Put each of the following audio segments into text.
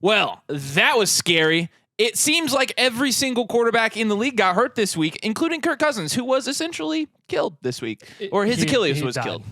Well, that was scary. It seems like every single quarterback in the league got hurt this week, including Kirk Cousins, who was essentially killed this week. Or his Achilles was killed.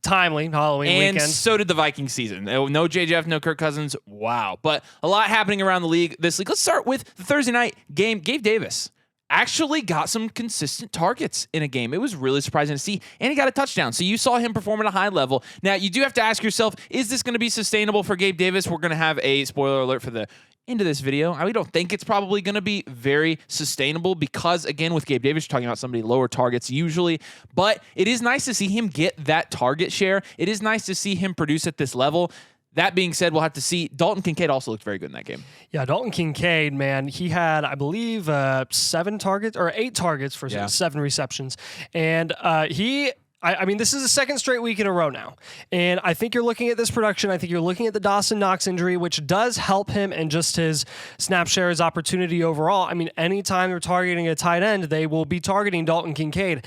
Timely, Halloween and weekend. So did the Vikings season. No JJF, no Kirk Cousins. Wow. But a lot happening around the league this week. Let's start with the Thursday night game. Gabe Davis actually got some consistent targets in a game. It was really surprising to see, and he got a touchdown. So you saw him perform at a high level. Now, you do have to ask yourself, is this going to be sustainable for Gabe Davis? We're going to have a spoiler alert for the end of this video. We don't think it's probably going to be very sustainable because, again, with Gabe Davis, you're talking about somebody lower targets usually, but it is nice to see him get that target share. It is nice to see him produce at this level. That being said, we'll have to see. Dalton Kincaid also looked very good in that game. Yeah, Dalton Kincaid, man, he had, I believe, 8 targets for 7 receptions. And I mean, this is the second straight week in a row now. And I think you're looking at this production. I think you're looking at the Dawson Knox injury, which does help him and just his snap share, his opportunity overall. I mean, anytime they're targeting a tight end, they will be targeting Dalton Kincaid.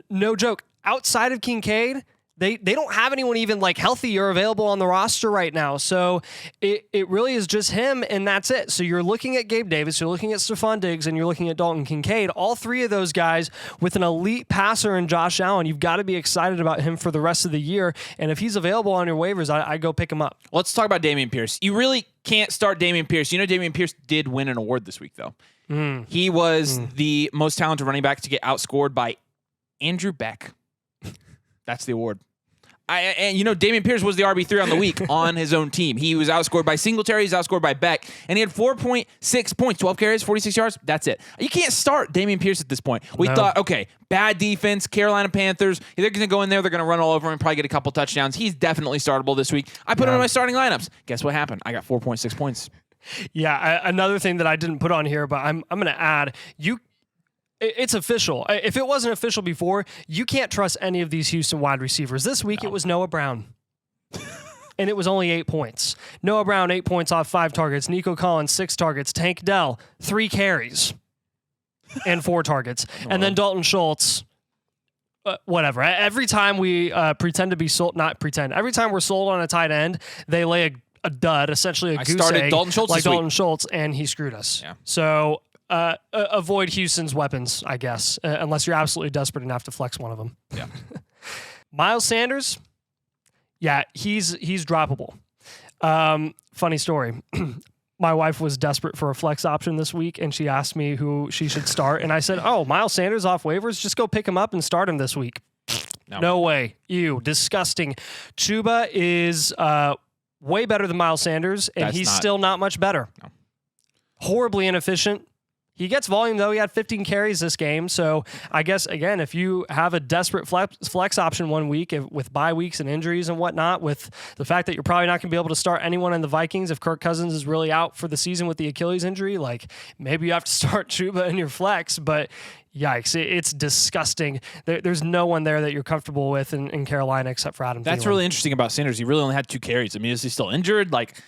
No joke. Outside of Kincaid, They don't have anyone even like healthy or available on the roster right now. So it really is just him, and that's it. So you're looking at Gabe Davis, you're looking at Stephon Diggs, and you're looking at Dalton Kincaid. All three of those guys with an elite passer in Josh Allen. You've got to be excited about him for the rest of the year. And if he's available on your waivers, I go pick him up. Let's talk about Dameon Pierce. You really can't start Dameon Pierce. You know Dameon Pierce did win an award this week, though. He was the most talented running back to get outscored by Andrew Beck. That's the award. And Dameon Pierce was the RB3 on the week on his own team. He was outscored by Singletary, he's outscored by Beck, and he had 4.6 points, 12 carries, 46 yards. That's it. You can't start Dameon Pierce at this point. We thought, okay, bad defense, Carolina Panthers, they're going to go in there, they're going to run all over him and probably get a couple touchdowns. He's definitely startable this week. I put him in my starting lineups. Guess what happened? I got 4.6 points. Yeah, another thing that I didn't put on here, but I'm going to add, it's official. If it wasn't official before, you can't trust any of these Houston wide receivers. This week, It was Noah Brown. And it was only 8 points. Noah Brown, 8 points off 5 targets. Nico Collins, 6 targets. Tank Dell, 3 carries and 4 targets. And then Dalton Schultz, whatever. Every time we pretend to be sold, not pretend, every time we're sold on a tight end, they lay a dud, essentially a goose egg, Dalton Schultz like Dalton Schultz, and he screwed us. Yeah. So avoid Houston's weapons, I guess, unless you're absolutely desperate enough to flex one of them. Yeah. Miles Sanders, yeah, he's droppable. Funny story. My wife was desperate for a flex option this week, and she asked me who she should start, and I said, Miles Sanders off waivers, just go pick him up and start him this week. No way. Ew, disgusting. Chuba is way better than Miles Sanders, and he's still not much better. No. Horribly inefficient. He gets volume, though. He had 15 carries this game. So I guess, again, if you have a desperate flex option one week with bye weeks and injuries and whatnot, with the fact that you're probably not going to be able to start anyone in the Vikings if Kirk Cousins is really out for the season with the Achilles injury, like maybe you have to start Chuba in your flex. But yikes, it's disgusting. There's no one there that you're comfortable with in Carolina except for Adam Thielen. That's really interesting about Sanders. He really only had 2 carries. I mean, is he still injured? Like,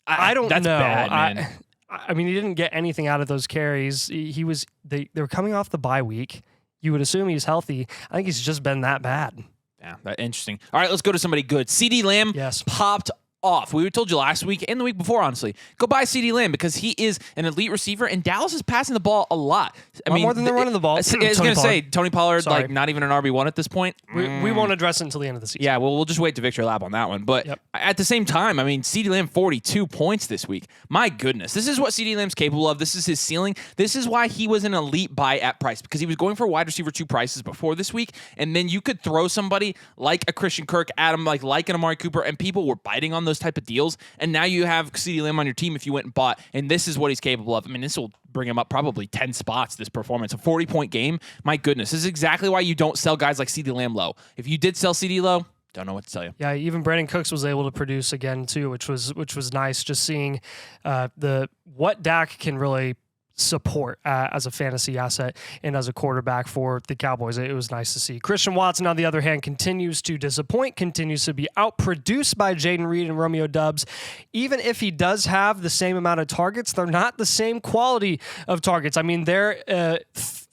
I don't know. That's bad, man. I mean, he didn't get anything out of those carries. They were coming off the bye week. You would assume he's healthy. I think he's just been that bad. Yeah, that's interesting. All right, let's go to somebody good. Ceedee Lamb popped off. We told you last week and the week before, honestly. Go buy Ceedee Lamb because he is an elite receiver, and Dallas is passing the ball a lot. I mean, more than they're running the ball. I was going to say, Tony Pollard, like not even an RB1 at this point. We won't address it until the end of the season. Yeah, well, we'll just wait to victory lap on that one. But at the same time, I mean, Ceedee Lamb, 42 points this week. My goodness. This is what Ceedee Lamb's capable of. This is his ceiling. This is why he was an elite buy at price, because he was going for wide receiver 2 prices before this week, and then you could throw somebody like a Christian Kirk, Adam, like an Amari Cooper, and people were biting on those type of deals. And now you have Ceedee Lamb on your team if you went and bought, and this is what he's capable of. I mean, this will bring him up probably 10 spots, this performance. A 40-point game, my goodness. This is exactly why you don't sell guys like Ceedee Lamb low. If you did sell Ceedee low, don't know what to tell you. Yeah, even Brandon Cooks was able to produce again, too, which was nice, just seeing what Dak can really support as a fantasy asset and as a quarterback for the Cowboys. It was nice to see. Christian Watson, on the other hand, continues to disappoint, continues to be outproduced by Jaden Reed and Romeo Doubs. Even if he does have the same amount of targets, they're not the same quality of targets. I mean, they're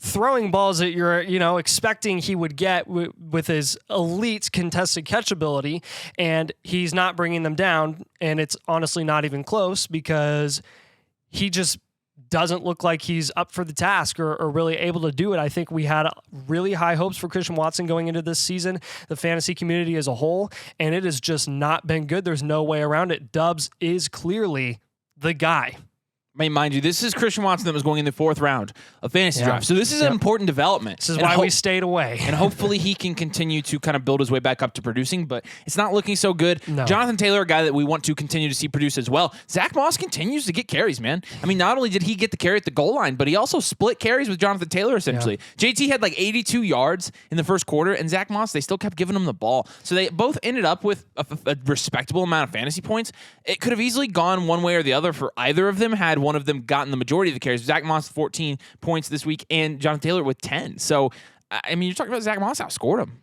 throwing balls that you're, expecting he would get with his elite contested catch ability, and he's not bringing them down. And it's honestly not even close because he just doesn't look like he's up for the task or really able to do it. I think we had really high hopes for Christian Watson going into this season, the fantasy community as a whole, and it has just not been good. There's no way around it. Dubs is clearly the guy. I mean, mind you, this is Christian Watson that was going in the 4th round of fantasy draft. So this is an important development. This is why we stayed away. And hopefully he can continue to kind of build his way back up to producing, but it's not looking so good. No. Jonathan Taylor, a guy that we want to continue to see produce as well. Zach Moss continues to get carries, man. I mean, not only did he get the carry at the goal line, but he also split carries with Jonathan Taylor, essentially. Yeah. JT had like 82 yards in the first quarter, and Zach Moss, they still kept giving him the ball. So they both ended up with a respectable amount of fantasy points. It could have easily gone one way or the other for either of them had one of them gotten the majority of the carries. Zach Moss 14 points this week and Jonathan Taylor with 10. So, I mean, you're talking about Zach Moss outscored him.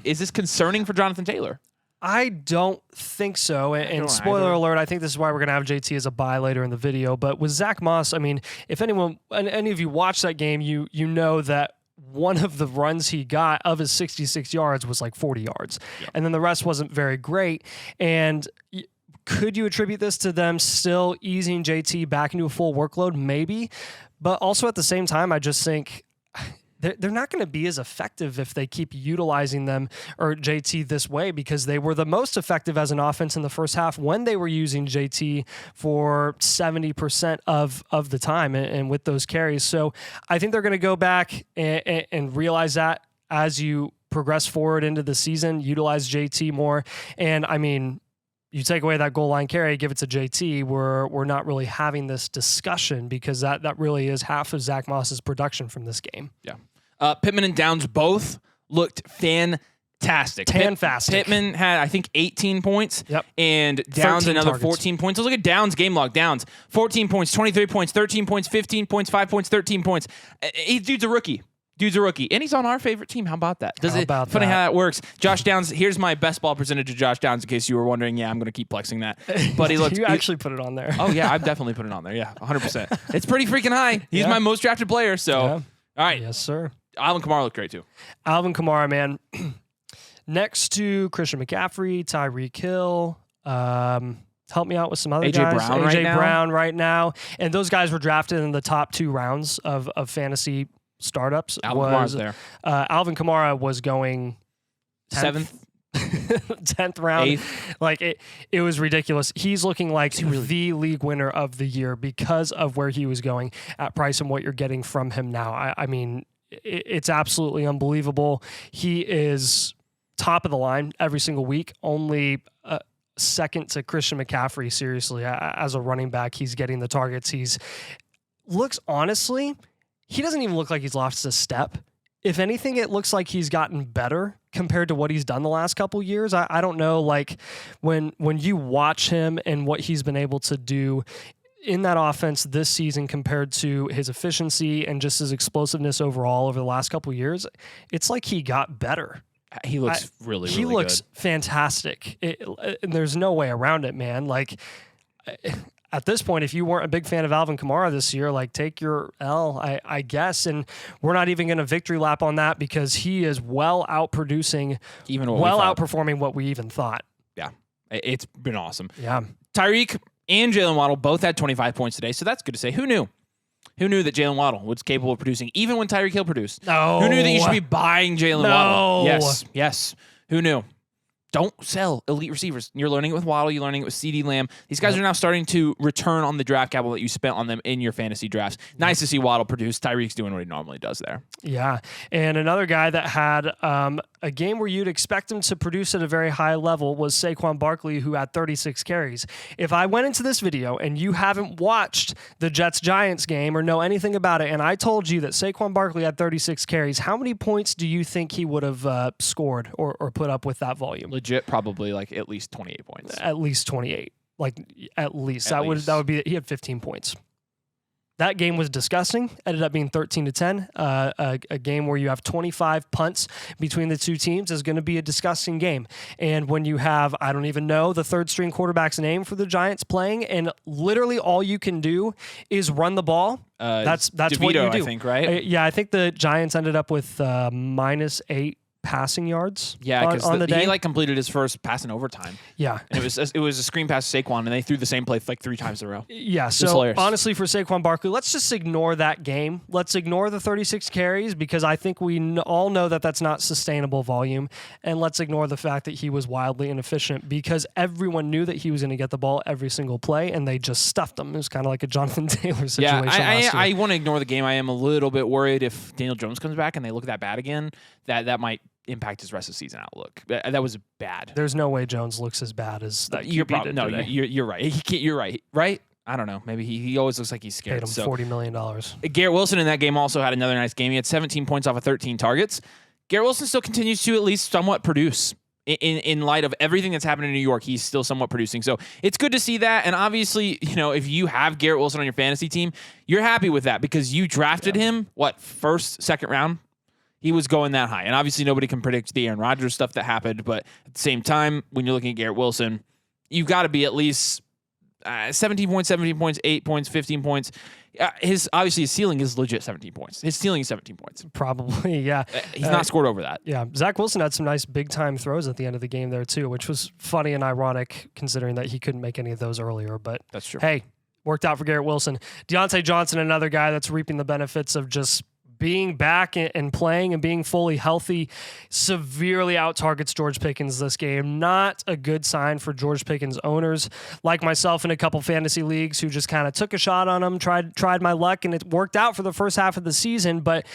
Is this concerning for Jonathan Taylor? I don't think so. And spoiler alert, I think this is why we're going to have JT as a bye later in the video. But with Zach Moss, I mean, if any of you watched that game, you know that one of the runs he got of his 66 yards was like 40 yards. Yep. And then the rest wasn't very great. And could you attribute this to them still easing JT back into a full workload? Maybe. But also at the same time, I just think they're not going to be as effective if they keep utilizing them or JT this way, because they were the most effective as an offense in the first half when they were using JT for 70% of the time and with those carries. So I think they're going to go back and realize that as you progress forward into the season, utilize JT more. And I mean, you take away that goal line carry, give it to JT, we're not really having this discussion because that really is half of Zach Moss's production from this game. Yeah. Pittman and Downs both looked fantastic. Pittman had, I think, 18 points. Yep. And Downs another targets. 14 points. Let's look at Downs' game log. Downs, 14 points, 23 points, 13 points, 15 points, 5 points, 13 points. Dude's a rookie. And he's on our favorite team. How about that? Funny how that works. Josh Downs, here's my best ball percentage of Josh Downs in case you were wondering. Yeah, I'm going to keep flexing that. But you actually put it on there. Oh, yeah, I've definitely put it on there. Yeah, 100%. It's pretty freaking high. He's my most drafted player. So, All right. Yes, sir. Alvin Kamara looked great, too. Alvin Kamara, man. Next to Christian McCaffrey, Tyreek Hill, help me out with some other guys. AJ Brown right now. And those guys were drafted in the top 2 rounds of fantasy startups. Alvin Kamara was going 7th, 10th round. 8th. Like it was ridiculous. He's looking like the league winner of the year because of where he was going at price and what you're getting from him now. I mean, it's absolutely unbelievable. He is top of the line every single week, only second to Christian McCaffrey. Seriously, as a running back, he's getting the targets. Honestly, he doesn't even look like he's lost a step. If anything, it looks like he's gotten better compared to what he's done the last couple years. I don't know, like when you watch him and what he's been able to do in that offense this season compared to his efficiency and just his explosiveness overall over the last couple years, it's like he got better. He looks really good. He looks fantastic. There's no way around it, man. Like, at this point, if you weren't a big fan of Alvin Kamara this year, like, take your L, I guess. And we're not even going to victory lap on that because he is outperforming what we even thought. Yeah, it's been awesome. Yeah. Tyreek and Jaylen Waddle both had 25 points today, so that's good to say. Who knew? Who knew that Jaylen Waddle was capable of producing, even when Tyreek Hill produced? No. Who knew that you should be buying Jaylen Waddle? Yes. Who knew? Don't sell elite receivers. You're learning it with Waddle. You're learning it with Ceedee Lamb. These guys are now starting to return on the draft capital that you spent on them in your fantasy drafts. Nice to see Waddle produce. Tyreek's doing what he normally does there. Yeah. And another guy that had a game where you'd expect him to produce at a very high level was Saquon Barkley, who had 36 carries. If I went into this video and you haven't watched the Jets-Giants game or know anything about it, and I told you that Saquon Barkley had 36 carries, how many points do you think he would have scored or put up with that volume? Legit, probably like at least 28 points. At least 28. Like at least. That would be, he had 15 points. That game was disgusting. Ended up being 13-10. A game where you have 25 punts between the two teams is going to be a disgusting game. And when you have, I don't even know the third string quarterback's name for the Giants playing, and literally all you can do is run the ball. That's DeVito, what you do. I think, right? Yeah, I think the Giants ended up with -8 passing yards. Yeah, because on the day. he completed his first pass in overtime. Yeah, and it was a screen pass to Saquon, and they threw the same play like 3 times in a row. Yeah, so honestly, for Saquon Barkley, let's just ignore that game. Let's ignore the 36 carries because I think we all know that that's not sustainable volume, and let's ignore the fact that he was wildly inefficient because everyone knew that he was going to get the ball every single play, and they just stuffed him. It was kind of like a Jonathan Taylor situation. Yeah, I want to ignore the game. I am a little bit worried if Daniel Jones comes back and they look that bad again, that might impact his rest of the season outlook. That was bad. There's no way Jones looks as bad as that. You're right. You're right. Right? I don't know. Maybe he always looks like he's scared. Paid him $40 million. Garrett Wilson in that game also had another nice game. He had 17 points off of 13 targets. Garrett Wilson still continues to at least somewhat produce. In light of everything that's happened in New York, he's still somewhat producing. So it's good to see that. And obviously, if you have Garrett Wilson on your fantasy team, you're happy with that because you drafted him, first, second round? He was going that high. And obviously nobody can predict the Aaron Rodgers stuff that happened. But at the same time, when you're looking at Garrett Wilson, you've got to be at least 17 points, 8 points, 15 points. His ceiling is legit 17 points. His ceiling is 17 points. Probably, yeah. He's not scored over that. Yeah. Zach Wilson had some nice big-time throws at the end of the game there, too, which was funny and ironic considering that he couldn't make any of those earlier. But that's true. Hey, worked out for Garrett Wilson. Diontae Johnson, another guy that's reaping the benefits of just being back and playing and being fully healthy, severely out-targets George Pickens this game. Not a good sign for George Pickens owners, like myself in a couple fantasy leagues who just kind of took a shot on him, tried my luck, and it worked out for the first half of the season. But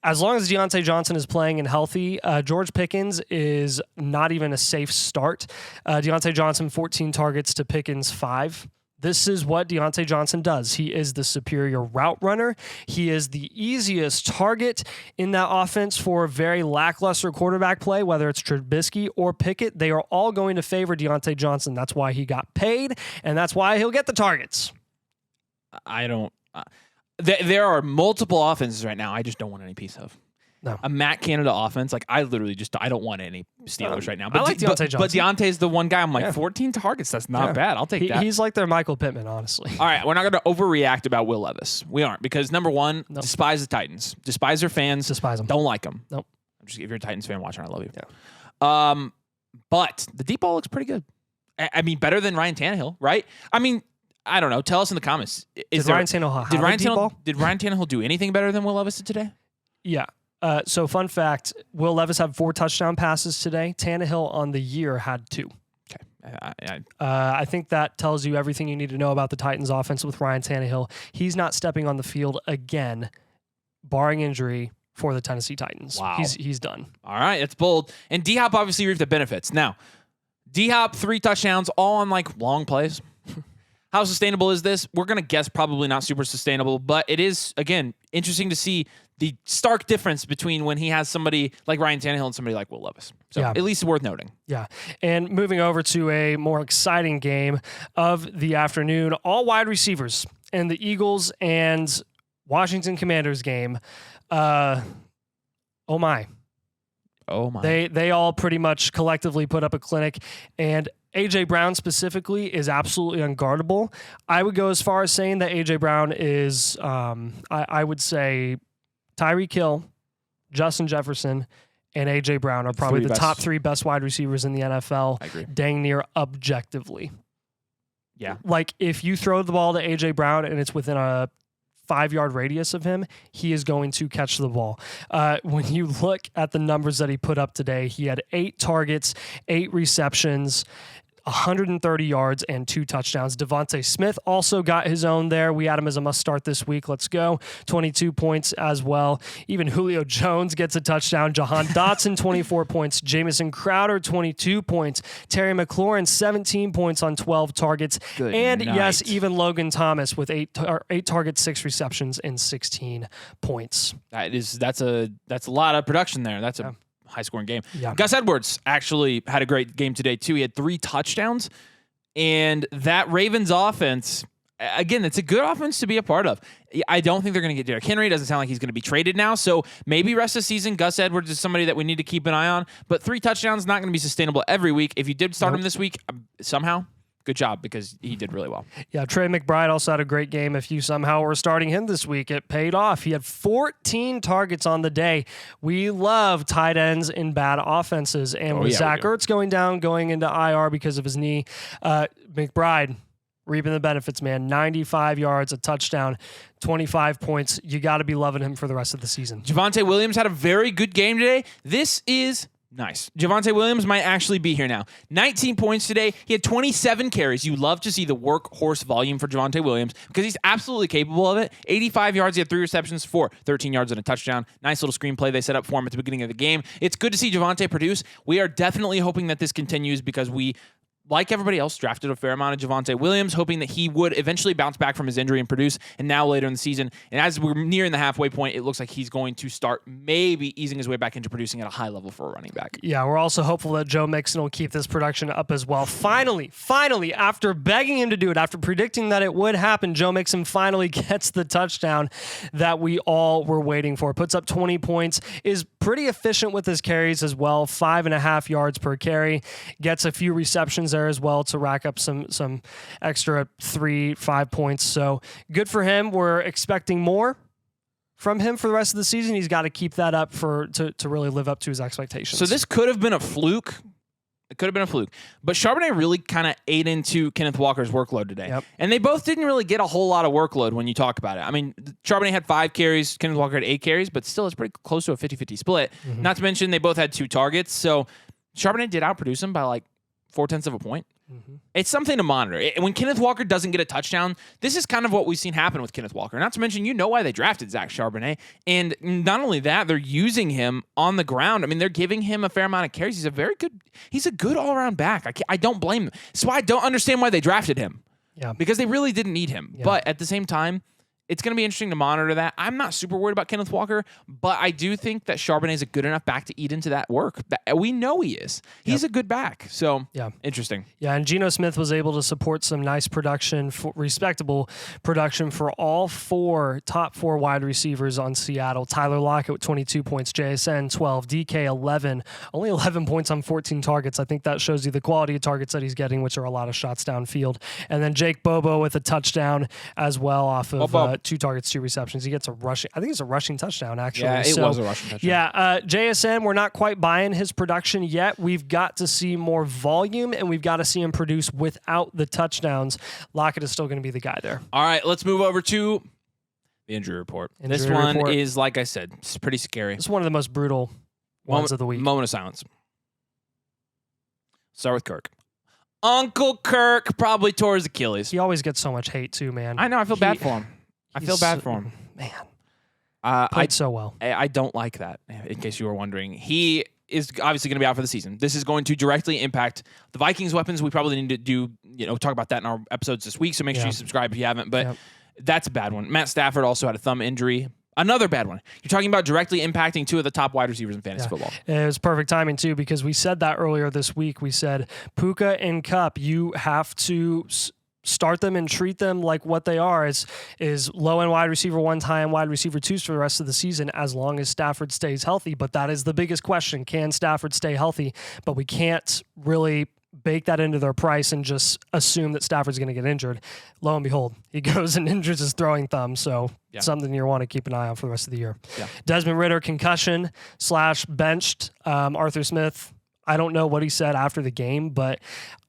as long as Diontae Johnson is playing and healthy, George Pickens is not even a safe start. Diontae Johnson, 14 targets to Pickens, 5. This is what Diontae Johnson does. He is the superior route runner. He is the easiest target in that offense for very lackluster quarterback play, whether it's Trubisky or Pickett. They are all going to favor Diontae Johnson. That's why he got paid, and that's why he'll get the targets. There are multiple offenses right now I just don't want any piece of. No. A Matt Canada offense, I literally I don't want any Steelers right now. But I like Diontae Johnson. But Diontae's the one guy I'm like, 14 targets, that's not bad. I'll take that. He's like their Michael Pittman, honestly. All right, we're not going to overreact about Will Levis. We aren't, because number one, despise the Titans. Despise their fans. Despise them. Don't like them. Nope. If you're a Titans fan watching, I love you. Yeah. But the deep ball looks pretty good. I mean, better than Ryan Tannehill, right? I mean, I don't know. Tell us in the comments. Did Ryan Tannehill do anything better than Will Levis did today? Yeah. So fun fact, Will Levis had 4 touchdown passes today. Tannehill on the year had 2. Okay. I think that tells you everything you need to know about the Titans offense with Ryan Tannehill. He's not stepping on the field again, barring injury, for the Tennessee Titans. Wow. He's done. All right, it's bold. And D-Hop obviously reaped the benefits. Now, D-Hop, 3 touchdowns, all on long plays. How sustainable is this? We're going to guess probably not super sustainable, but it is, again, interesting to see the stark difference between when he has somebody like Ryan Tannehill and somebody like Will Levis. So at least worth noting. Yeah. And moving over to a more exciting game of the afternoon, all wide receivers in the Eagles and Washington Commanders game. Oh my. They all pretty much collectively put up a clinic, and A.J. Brown specifically is absolutely unguardable. I would go as far as saying that A.J. Brown is, I would say, Tyreek Hill, Justin Jefferson, and A.J. Brown are probably the top 3 best wide receivers in the NFL. I agree. Dang near objectively. Yeah. Like, if you throw the ball to A.J. Brown and it's within a 5-yard radius of him, he is going to catch the ball. When you look at the numbers that he put up today, he had 8 targets, 8 receptions, 130 yards, and 2 touchdowns. Devontae Smith also got his own there. We had him as a must start this week. Let's go. 22 points as well. Even Julio Jones gets a touchdown. Jahan Dotson, 24 points. Jamison Crowder, 22 points. Terry McLaurin, 17 points on 12 targets. Good and night. yes, even Logan Thomas with 8 targets, 6 receptions, and 16 points. That's a lot of production there. That's a high-scoring game. Yeah. Gus Edwards actually had a great game today, too. He had 3 touchdowns, and that Ravens offense, again, it's a good offense to be a part of. I don't think they're going to get Derrick Henry. Doesn't sound like he's going to be traded now. So maybe rest of the season, Gus Edwards is somebody that we need to keep an eye on. But 3 touchdowns not going to be sustainable every week. If you did start him this week, somehow, good job, because he did really well. Yeah, Trey McBride also had a great game. If you somehow were starting him this week, it paid off. He had 14 targets on the day. We love tight ends in bad offenses. And with Zach Ertz going down, going into IR because of his knee, McBride reaping the benefits, man. 95 yards, a touchdown, 25 points. You got to be loving him for the rest of the season. Javonte Williams had a very good game today. This is nice. Javonte Williams might actually be here now. 19 points today. He had 27 carries. You love to see the workhorse volume for Javonte Williams because he's absolutely capable of it. 85 yards. He had 3 receptions for 13 yards and a touchdown. Nice little screenplay they set up for him at the beginning of the game. It's good to see Javonte produce. We are definitely hoping that this continues because we, like everybody else, drafted a fair amount of Javonte Williams, hoping that he would eventually bounce back from his injury and produce. And now later in the season, and as we're nearing the halfway point, it looks like he's going to start maybe easing his way back into producing at a high level for a running back. Yeah, we're also hopeful that Joe Mixon will keep this production up as well. Finally, after begging him to do it, after predicting that it would happen, Joe Mixon finally gets the touchdown that we all were waiting for. Puts up 20 points, is pretty efficient with his carries as well, 5.5 yards per carry, gets a few receptions there as well to rack up some extra 3-5 points. So good for him. We're expecting more from him for the rest of the season. He's got to keep that up to really live up to his expectations. So this could have been a fluke. It could have been a fluke. But Charbonnet really kind of ate into Kenneth Walker's workload today. Yep. And they both didn't really get a whole lot of workload when you talk about it. I mean, Charbonnet had 5 carries, Kenneth Walker had 8 carries, but still it's pretty close to a 50-50 split. Mm-hmm. Not to mention they both had 2 targets. So Charbonnet did outproduce him by like 0.4 of a point. Mm-hmm. It's something to monitor. When Kenneth Walker doesn't get a touchdown, this is kind of what we've seen happen with Kenneth Walker. Not to mention, you know why they drafted Zach Charbonnet. And not only that, they're using him on the ground. I mean, they're giving him a fair amount of carries. He's a good all-around back. I don't blame them. That's why I don't understand why they drafted him. Yeah. Because they really didn't need him. Yeah. But at the same time, it's going to be interesting to monitor that. I'm not super worried about Kenneth Walker, but I do think that Charbonnet is a good enough back to eat into that work. We know he is. He's a good back. So, interesting. Yeah, and Geno Smith was able to support some nice production, respectable production for all top 4 wide receivers on Seattle. Tyler Locket with 22 points, JSN 12, DK 11, only 11 points on 14 targets. I think that shows you the quality of targets that he's getting, which are a lot of shots downfield. And then Jake Bobo with a touchdown as well off of 2 targets, 2 receptions. He gets I think it's a rushing touchdown, actually. Yeah, it was a rushing touchdown. Yeah, JSN, we're not quite buying his production yet. We've got to see more volume, and we've got to see him produce without the touchdowns. Lockett is still going to be the guy there. All right, let's move over to the injury report. This one is, like I said, it's pretty scary. It's one of the most brutal ones of the week. Moment of silence. Start with Kirk. Uncle Kirk probably tore his Achilles. He always gets so much hate, too, man. I know. I feel bad for him. I feel bad for him. Man. Played so well. I don't like that, in case you were wondering. He is obviously going to be out for the season. This is going to directly impact the Vikings' weapons. We probably need to talk about that in our episodes this week, so make sure you subscribe if you haven't. But that's a bad one. Matt Stafford also had a thumb injury. Another bad one. You're talking about directly impacting 2 of the top wide receivers in fantasy football. It was perfect timing, too, because we said that earlier this week. We said, Puka and Kupp, you have to start them and treat them like what they are, is low-end wide receiver 1, high-end wide receiver 2s for the rest of the season, as long as Stafford stays healthy. But that is the biggest question. Can Stafford stay healthy? But we can't really bake that into their price and just assume that Stafford's going to get injured. Lo and behold, he goes and injures his throwing thumb. So something you want to keep an eye on for the rest of the year. Yeah. Desmond Ridder, concussion / benched. Arthur Smith, I don't know what he said after the game, but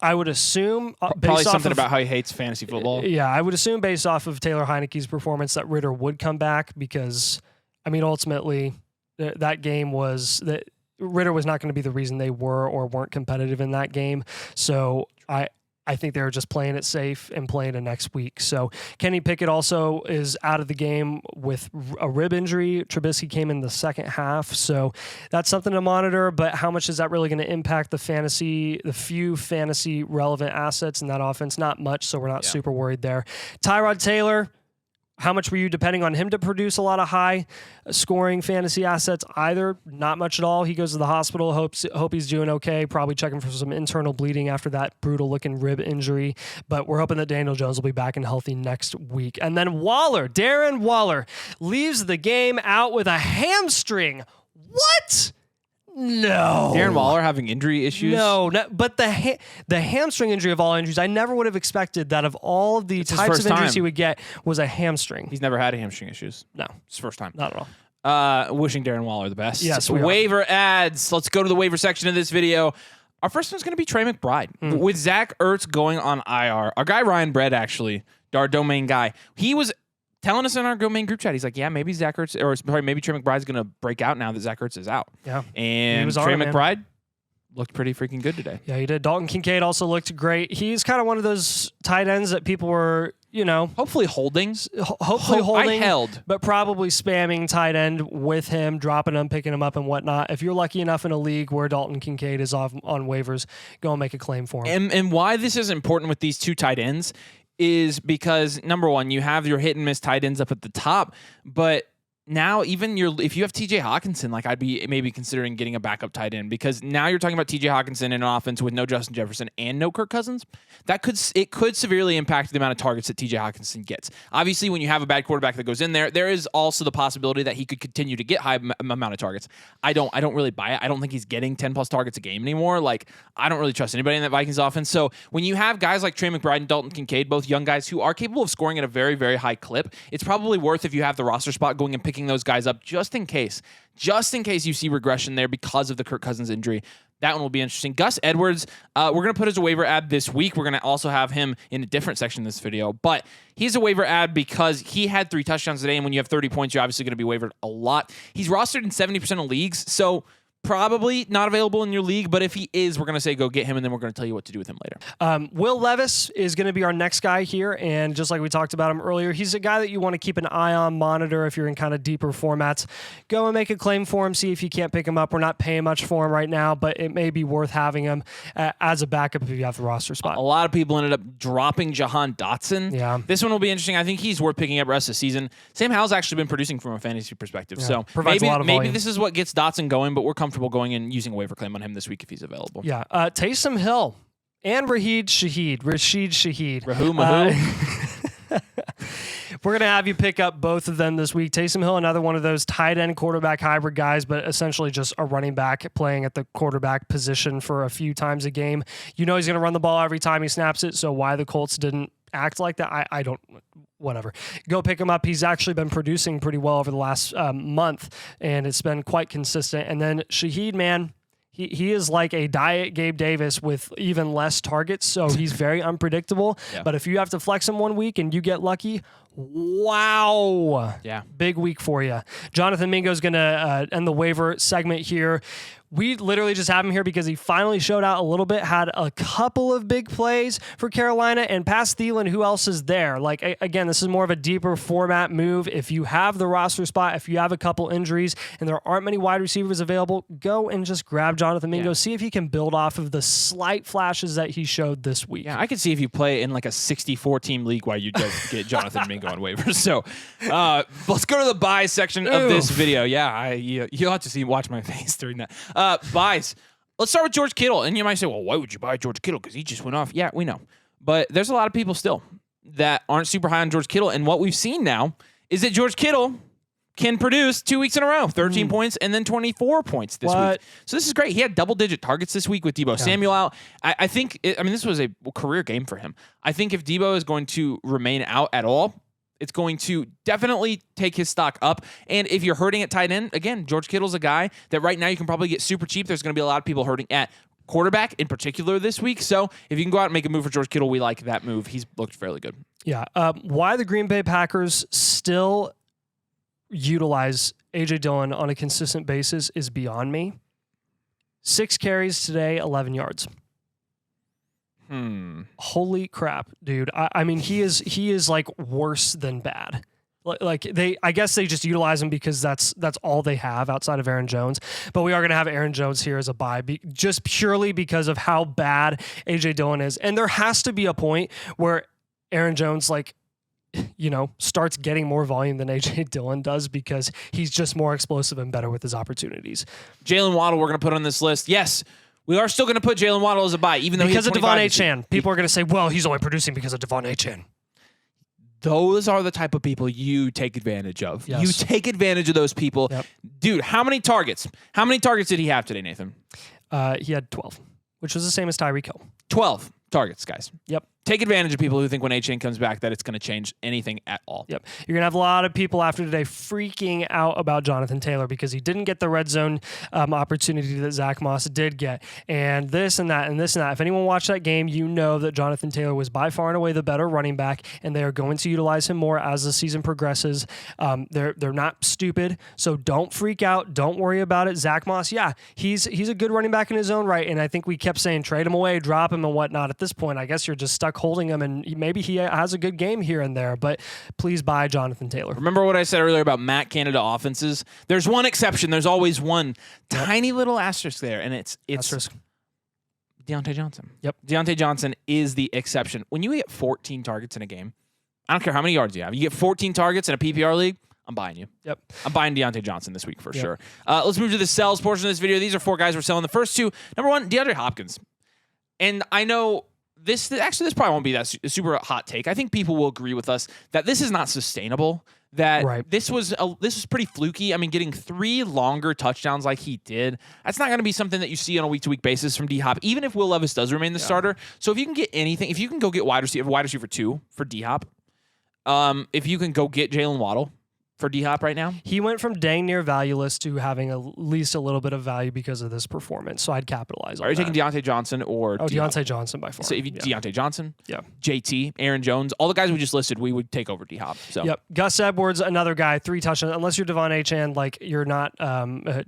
I would assume probably something about how he hates fantasy football. Yeah, I would assume based off of Taylor Heineke's performance that Ridder would come back because, I mean, ultimately that game was that Ridder was not going to be the reason they were or weren't competitive in that game. So I think they were just playing it safe and playing it next week. So Kenny Pickett also is out of the game with a rib injury. Trubisky came in the second half. So that's something to monitor, but how much is that really going to impact the few fantasy relevant assets in that offense? Not much, so we're not super worried there. Tyrod Taylor, How much were you depending on him to produce a lot of high scoring fantasy assets? Either not much at all. He goes to the hospital. Hope he's doing okay. Probably checking for some internal bleeding after that brutal looking rib injury. But we're hoping that Daniel Jones will be back and healthy next week. And then Darren Waller leaves the game out with a hamstring. What? No. Darren Waller having injury issues? No, but the hamstring injury of all injuries, I never would have expected that of all the types of injuries he would get was a hamstring. He's never had hamstring issues. No. It's his first time. Not at all. Wishing Darren Waller the best. Yes, waiver ads. Let's go to the waiver section of this video. Our first one's going to be Trey McBride. With Zach Ertz going on IR, our guy Ryan Bredd, actually, our domain guy, he was telling us in our domain group chat, he's like, yeah, maybe Zach Ertz, or sorry, maybe Trey McBride's going to break out now that Zach Ertz is out. Yeah. And Trey McBride looked pretty freaking good today. Yeah, he did. Dalton Kincaid also looked great. He's kind of one of those tight ends that people were, hopefully holding. Holding. I held. But probably spamming tight end with him, dropping him, picking him up and whatnot. If you're lucky enough in a league where Dalton Kincaid is off on waivers, go and make a claim for him. And why this is important with these two tight ends is because, number one, you have your hit and miss tight ends up at the top, but now even if you have TJ Hawkinson, like I'd be maybe considering getting a backup tight end, because now you're talking about TJ Hawkinson in an offense with no Justin Jefferson and no Kirk Cousins. It could severely impact the amount of targets that TJ Hawkinson gets. Obviously, when you have a bad quarterback that goes in there is also the possibility that he could continue to get high amount of targets. I don't really buy it. I don't think he's getting 10 plus targets a game anymore. Like, I don't really trust anybody in that Vikings offense. So when you have guys like Trey McBride and Dalton Kincaid, both young guys who are capable of scoring at a very, very high clip, it's probably worth, if you have the roster spot, going and picking those guys up just in case you see regression there because of the Kirk Cousins injury. That one will be interesting. Gus Edwards, we're going to put as a waiver ad this week. We're going to also have him in a different section of this video, but he's a waiver ad because he had 3 touchdowns today, and when you have 30 points, you're obviously going to be waivered a lot. He's rostered in 70% of leagues, so probably not available in your league, but if he is, we're going to say go get him, and then we're going to tell you what to do with him later. Will Levis is going to be our next guy here, and just like we talked about him earlier, he's a guy that you want to keep an eye on, monitor if you're in kind of deeper formats. Go and make a claim for him, see if you can't pick him up. We're not paying much for him right now, but it may be worth having him as a backup if you have the roster spot. A lot of people ended up dropping Jahan Dotson. Yeah. This one will be interesting. I think he's worth picking up the rest of the season. Sam Howell's actually been producing from a fantasy perspective, so maybe this is what gets Dotson going, but we're comfortable going and using a waiver claim on him this week if he's available. Yeah. Taysom Hill and Rashid Shaheed. We're going to have you pick up both of them this week. Taysom Hill, another one of those tight end quarterback hybrid guys, but essentially just a running back playing at the quarterback position for a few times a game. You know he's going to run the ball every time he snaps it, so why the Colts didn't act like that, I don't... Whatever. Go pick him up. He's actually been producing pretty well over the last month, and it's been quite consistent. And then Shaheed, man, he is like a diet Gabe Davis with even less targets, so he's very unpredictable. Yeah. But if you have to flex him one week and you get lucky, wow. Yeah. Big week for you. Jonathan Mingo's going to end the waiver segment here. We literally just have him here because he finally showed out a little bit, had a couple of big plays for Carolina, and past Thielen, who else is there? Like, again, this is more of a deeper format move. If you have the roster spot, if you have a couple injuries, and there aren't many wide receivers available, go and just grab Jonathan Mingo. Yeah. See if he can build off of the slight flashes that he showed this week. Yeah, I could see if you play in like a 64-team league why you don't get Jonathan Mingo on waivers. So let's go to the buy section of this video. Yeah, you'll have to watch my face during that. Buys. Let's start with George Kittle. And you might say, well, why would you buy George Kittle? Because he just went off. Yeah, we know. But there's a lot of people still that aren't super high on George Kittle. And what we've seen now is that George Kittle can produce 2 weeks in a row, 13 points and then 24 points this week. So this is great. He had double-digit targets this week with Deebo Samuel out. I think, this was a career game for him. I think if Deebo is going to remain out at all, it's going to definitely take his stock up. And if you're hurting at tight end, again, George Kittle's a guy that right now you can probably get super cheap. There's going to be a lot of people hurting at quarterback in particular this week. So if you can go out and make a move for George Kittle, we like that move. He's looked fairly good. Yeah. Why the Green Bay Packers still utilize A.J. Dillon on a consistent basis is beyond me. 6 carries today, 11 yards. Holy crap, dude. I mean, he is like worse than bad. I guess they just utilize him because that's all they have outside of Aaron Jones. But we are going to have Aaron Jones here as a buy just purely because of how bad AJ Dillon is. And there has to be a point where Aaron Jones starts getting more volume than A.J. Dillon does because he's just more explosive and better with his opportunities. Jaylen Waddle, we're going to put on this list. Yes, we are still going to put Jaylen Waddle as a buy, even though because of Devon A. Chan. People are going to say, well, he's only producing because of Devon A. Chan. Those are the type of people you take advantage of. Yes. You take advantage of those people. Yep. Dude, how many targets? How many targets did he have today, Nathan? He had 12, which was the same as Tyreek Hill. 12 targets, guys. Yep. Take advantage of people who think when A-Chain comes back that it's going to change anything at all. Yep. You're going to have a lot of people after today freaking out about Jonathan Taylor because he didn't get the red zone opportunity that Zach Moss did get. And this and that and this and that. If anyone watched that game, you know that Jonathan Taylor was by far and away the better running back, and they are going to utilize him more as the season progresses. They're not stupid, so don't freak out. Don't worry about it. Zach Moss, yeah, he's a good running back in his own right, and I think we kept saying trade him away, drop him, and whatnot. At this point, I guess you're just stuck holding him, and maybe he has a good game here and there, but please buy Jonathan Taylor. Remember what I said earlier about Matt Canada offenses? There's one exception. There's always one tiny little asterisk there, and it's Asterisk. Diontae Johnson. Yep. Diontae Johnson is the exception. When you get 14 targets in a game, I don't care how many yards you have. You get 14 targets in a PPR league, I'm buying you. Yep. I'm buying Diontae Johnson this week for sure. Let's move to the sells portion of this video. These are 4 guys we're selling. The first 2, number 1, DeAndre Hopkins. And I know this probably won't be that super hot take. I think people will agree with us that this is not sustainable. That this was pretty fluky. I mean, getting 3 longer touchdowns like he did, that's not going to be something that you see on a week-to-week basis from D-Hop, even if Will Levis does remain the starter. So if you can get anything, if you can go get wide receiver 2 for D-Hop, if you can go get Jaylen Waddle for D-Hop right now. He went from dang near valueless to having at least a little bit of value because of this performance, so I'd capitalize on that. Are you taking Diontae Johnson or D-Hop? Diontae Johnson by far. So if you Diontae Johnson, yeah, JT, Aaron Jones, all the guys we just listed, we would take over D-Hop. So. Yep. Gus Edwards, another guy, 3 touchdowns. Unless you're Devon A-Chan, you're not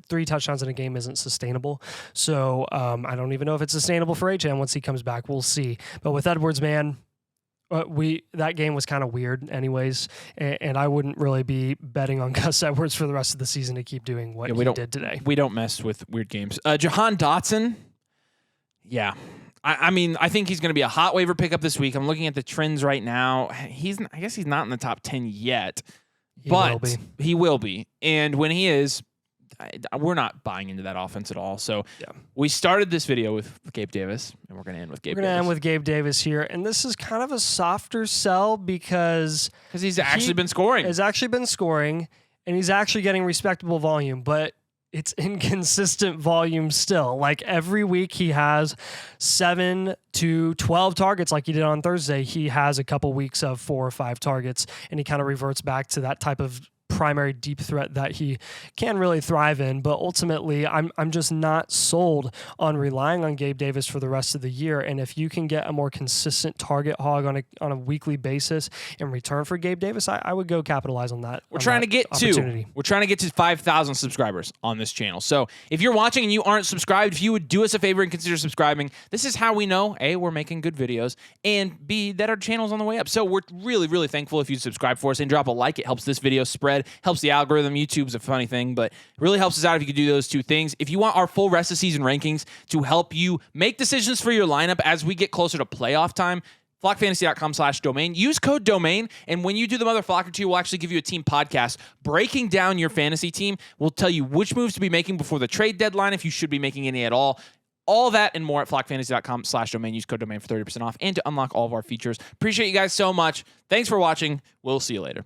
3 touchdowns in a game isn't sustainable. So I don't even know if it's sustainable for A-Chan once he comes back. We'll see. But with Edwards, man, that game was kind of weird anyways, and I wouldn't really be betting on Gus Edwards for the rest of the season to keep doing what he did today. We don't mess with weird games. Jahan Dotson, yeah. I mean, I think he's going to be a hot waiver pickup this week. I'm looking at the trends right now. I guess he's not in the top 10 yet, but he will be. And when he is, we're not buying into that offense at all. So we started this video with Gabe Davis, and we're going to end with Gabe Davis. We're going to end with Gabe Davis here. And this is kind of a softer sell because he's actually been scoring. He's actually been scoring, and he's actually getting respectable volume, but it's inconsistent volume still. Every week he has 7 to 12 targets like he did on Thursday. He has a couple weeks of 4 or 5 targets, and he kind of reverts back to that type of primary deep threat that he can really thrive in. But ultimately, I'm just not sold on relying on Gabe Davis for the rest of the year. And if you can get a more consistent target hog on a weekly basis in return for Gabe Davis, I would go capitalize on that. We're trying to get to 5,000 subscribers on this channel. So if you're watching and you aren't subscribed, if you would do us a favor and consider subscribing, this is how we know A, we're making good videos, and B, that our channel's on the way up. So we're really, really thankful if you subscribe for us and drop a like. It helps this video spread. Helps the algorithm. YouTube's a funny thing, but it really helps us out if you could do those 2 things. If you want our full rest of season rankings to help you make decisions for your lineup as we get closer to playoff time, flockfantasy.com/domain. Use code domain, and when you do the Mother Flocker tier, we'll actually give you a team podcast breaking down your fantasy team. We'll tell you which moves to be making before the trade deadline, if you should be making any at all. All that and more at flockfantasy.com/domain. Use code domain for 30% off and to unlock all of our features. Appreciate you guys so much. Thanks for watching. We'll see you later.